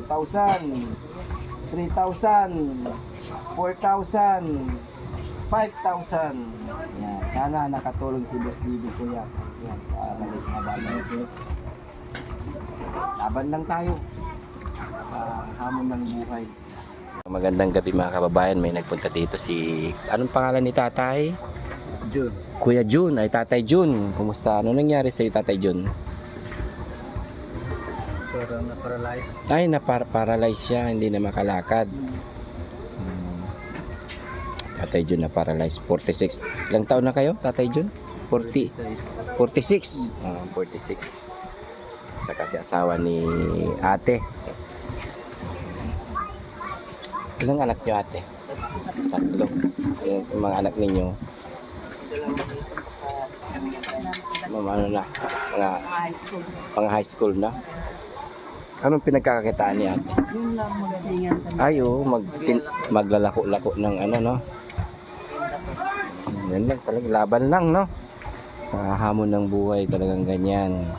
2,000, 3,000, 4,000, 5,000. Yan. Sana nakatulong si Boss JB Kuya. Yan, sa malis na bagay. Laban lang tayo sa hamon ng buhay. Magandang gabi mga kababayan. May nagpunta dito si... Anong pangalan ni tatay? Jun. Kuya Jun. Ay, Tatay Jun. Kumusta? Ano nangyari sa'yo, Tatay Jun? Parang na-paralyze. Ay, na-paralyze siya. Hindi na makalakad. Tatay Jun na paralyzed. 46. Ilang taon na kayo, Tatay Jun? 46. 46. Sa kasi asawa ni ate. Ilang anak niyo, ate? 3. Yung mga anak ninyo? Ano na? Mga high school na? Anong pinagkakakitaan ni ate? Yun lang magasingan kami. Ay, oo, maglalako-lako ng ano, no? Yan lang, talagang laban lang, no? Sa hamon ng buhay, talagang ganyan.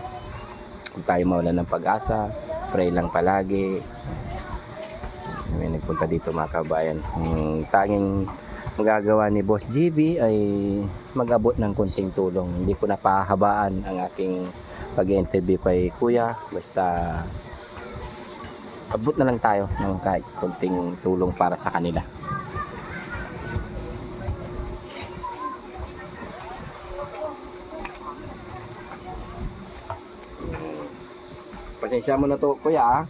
Huwag tayo mawalan ng pag-asa, pray lang palagi. May nagpunta dito mga kabayan. Ang tanging magagawa ni Boss JB ay mag-abot ng kunting tulong. Hindi ko na pahahabaan ang aking pag-interview kay Kuya. Basta abot na lang tayo ng kahit kunting tulong para sa kanila. Pasensya mo na to, Kuya, ah.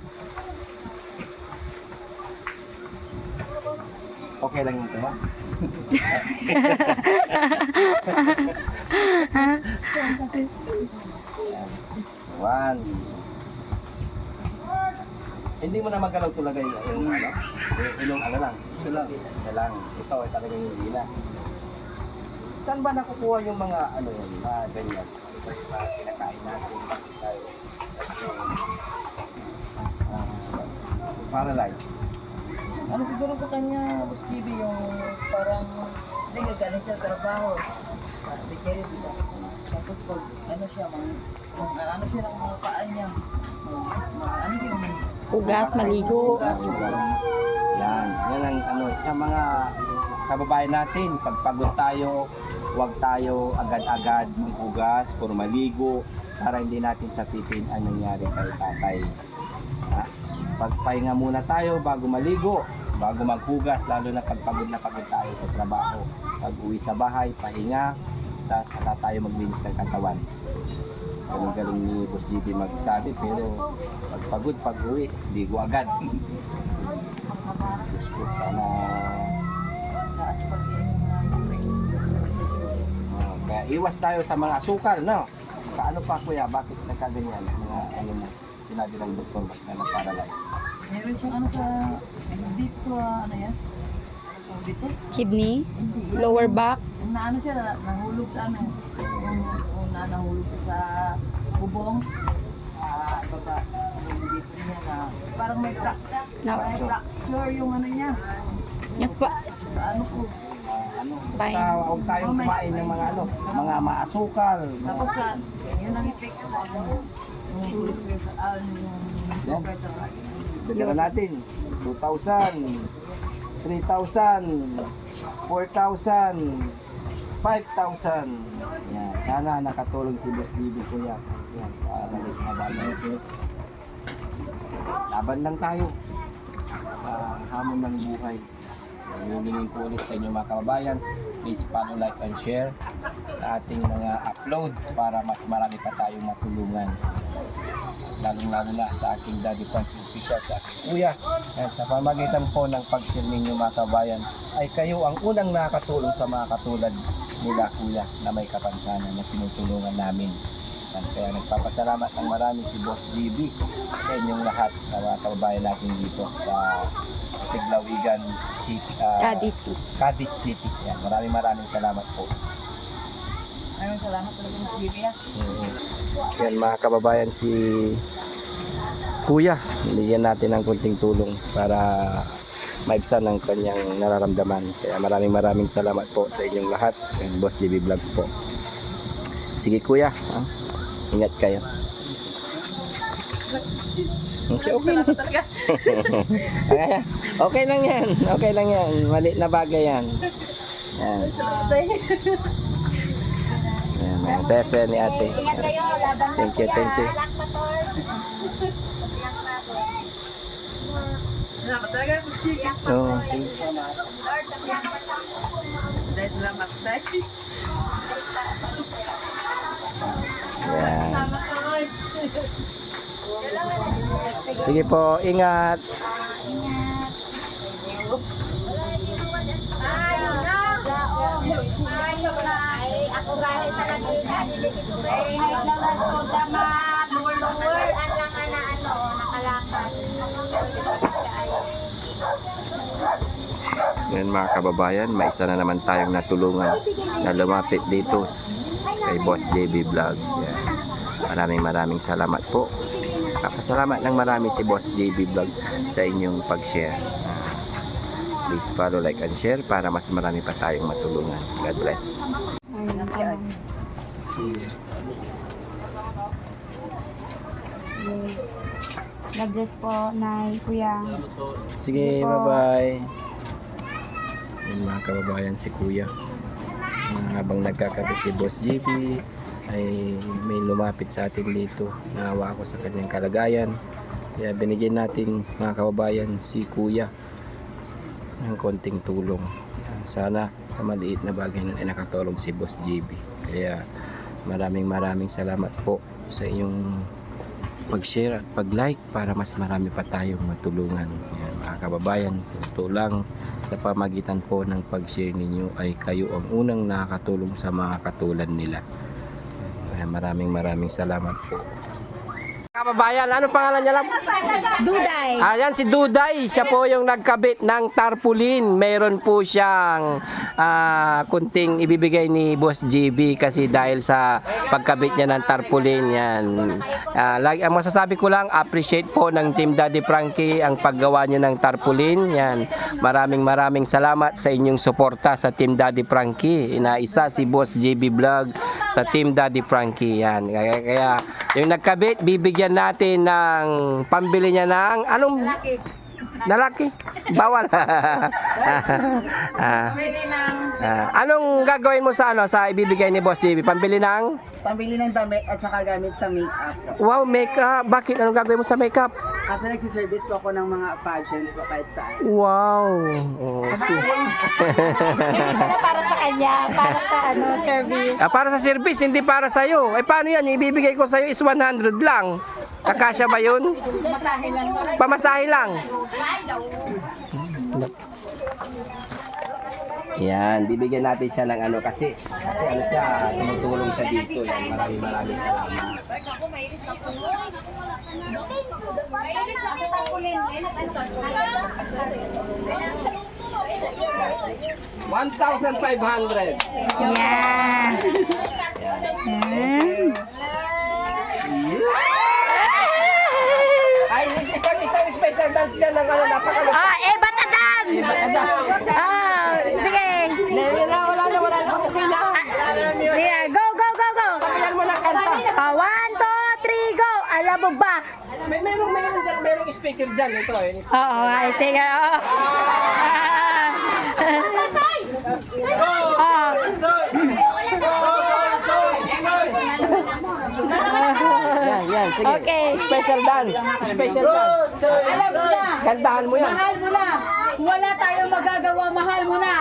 Okay lang yung ha? One. Hindi mo na magalaw talaga yung ano? Yung ano lang? Ito lang. Ito lang. Ito ay talagang hindi na. Saan ba nakukuha yung mga ano yun? Mga ganyan? Ano ba yung mga kinakain natin? Bakit tayo? Paralyzed. Ano siguro sa kanya, Boss JB, yung parang hindi gagaling siya trabaho. Sa bigay, di ba? Tapos pag ano siya, ano siya ng mga paa niya. Ano yung Ugas, maligo. Yan. Yan ang ano, sa mga kababayan natin, pag pagod tayo, huwag tayo agad-agad maghugas o maligo para hindi natin sapitin ang nangyari kay tatay. Ha? Pagpahinga muna tayo bago maligo, bago maghugas, lalo na pag pagod na pagod tayo sa trabaho. Pag uwi sa bahay, pahinga, tapos saka tayo maglinis ng katawan. Galing-galing ni Boss JB magsabi, pero pag pagod, pag uwi, ligo agad. Diyos ko, sana... Kaya iwas tayo sa mga asukal, no? Paano pa, Kuya? Bakit nagkaganyan? Mga ano na, sinabi ng doktor na na-paralyze. meron siyang ano sa dito sa ano yan? Sa dito? Kidney, Hindi. lower back. Yung naano siya, nahulog sa ano? Yung nahulog siya sa bubong. Baba. Yung dito niya na parang may fracture yung ano niya. Yung Sa ano po. spine. Basta huwag tayong kumain ng mga ano, mga maasukal. Tapos sa, yun ang effect sa ano. Yung cholesterol sa yung sugar sa Bigyan natin 2,000, 3,000, 4,000, 5,000. Yan. Sana nakatulong si Boss JB Kuya. Yan, sa malis na bagay. Laban lang tayo sa hamon ng buhay. Hinihingin ko ulit sa inyo mga kababayan. Please follow, like, and share sa ating mga upload para mas marami pa tayong matulungan. Lalong-lalo na sa aking Daddy Frank Official, sa aking kuya. At sa pamagitan po ng pag-share ninyo mga kababayan, ay kayo ang unang nakakatulong sa mga katulad nila kuya na may kapansanan na tinutulungan namin. At kaya nagpapasalamat ng marami si Boss JB sa inyong lahat na mga kababayan natin dito sa Tiglawigan City, Cadiz City. Yan, maraming salamat po. Maraming salamat talaga ng Syria. Yan mga kababayan, si Kuya, bigyan natin ng kunting tulong para maibsan ang kanyang nararamdaman. Kaya maraming salamat po sa inyong lahat. And Boss JB Vlogs po. Sige Kuya, ingat kayo. Okay, okay lang. Okay lang yan. Okay lang yan. Maliit na bagay yan. Yan. Yan, mga sese ni ate. Thank you, thank you. Salamat talaga, Boss Gigi. Oh, sige. Dahil salamat tayo. Yan. Salamat tayo. Sige po, ingat. Ako galing sa nagritan, dito galing lang nagtodama, lower at lang na nakalakad. Yan mga kababayan, may isa na naman tayong natulungan na lumapit dito kay Boss JB Vlogs. Yan. Maraming salamat po. Kapasalamat ng marami si Boss JB Vlog sa inyong pag-share. Please follow, like, and share para mas marami pa tayong matulungan. God bless. God bless po, Nay, Kuya. Sige, bye-bye. Yan mga kababayan, si Kuya. Habang nagkakape si Boss JB, ay may lumapit sa atin dito. Naawa ako sa kanyang kalagayan. Kaya binigyan natin mga kababayan si Kuya ng konting tulong. Sana sa maliit na bagay na nakatulong si Boss JB. Kaya maraming salamat po sa iyong pag-share at pag-like para mas marami pa tayong matulungan. Yan, mga kababayan, sa totoo lang, sa pamagitan po ng pag-share ninyo ay kayo ang unang nakakatulong sa mga katulad nila. Kaya maraming salamat po. Kababayan, ano pangalan niya lang? Duday. Ayan si Duday, siya po yung nagkabit ng tarpaulin. Meron po siyang kunting ibibigay ni Boss JB kasi dahil sa pagkabit niya ng tarpaulin yan. Ang masasabi ko lang, appreciate po ng Team Daddy Frankie ang paggawa niyo ng tarpaulin. Yan. Maraming salamat sa inyong suporta sa Team Daddy Frankie. Inaisa si Boss JB Vlog sa Team Daddy Frankie. Yan. Kaya yung nagkabit, bibigyan natin ng pambili niya ng anong lalaki? Bawal. Anong gagawin mo sa sa ibibigay ni Boss JB? Pambili ng damit at saka gamit sa makeup po. wow, makeup. Bakit anong gagawin mo sa makeup? Kasi nagsiservice po ako ng mga pageant po kahit saan. Wow. Oh, Para sa kanya, para sa service. para sa service, hindi para sa iyo. Eh paano 'yan? Yung ibibigay ko sa iyo is 100 lang. Kakasya ba 'yun? Masahe lang. Pamasahe lang. Yan, bibigyan natin siya ng ano kasi ano siya, tumutulong siya dito. Yan, maraming salamat. 1,500. Yeah. Ay, isang special dance dyan ng ano, napakalupit. Batadan! Sige. Wala na, okay na. Sige, go. Sabihan mo ng kanta. 1, 2, 3, go. Alam mo ba? Merong speaker dyan. Ito, yun. Oo, sige. Yan, sige. Okay. Special dance. Alam mo na, Kantahan mo yan. mahal mo na. Wala tayong magagawa, mahal mo na.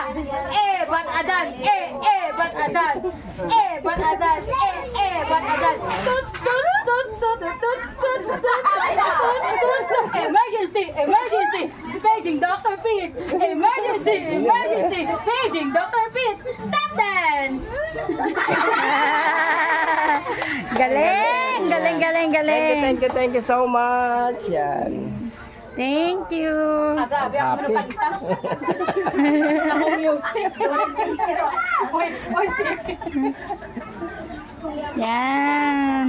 Ba't adan? Ba't adan? Ba't adan? Ba't adan? Tuts. Emergency. Paging Dr. Pete. Emergency. Paging Dr. Pete. Stop dance. Galing. Thank you so much. Yan. Thank you. Grabe ako Happy. nakakita. Ako music. Yan.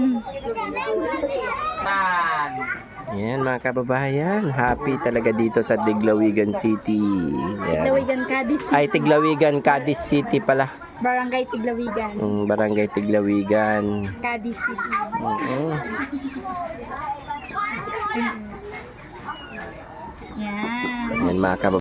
Yan mga kababayan, happy talaga dito sa Tiglawigan City. Yan. Tiglawigan, Cadiz City. Ay, Tiglawigan, Cadiz City pala. Barangay Tiglawigan. Barangay Tiglawigan. Cadiz City. Yan. Yan mga kababayan.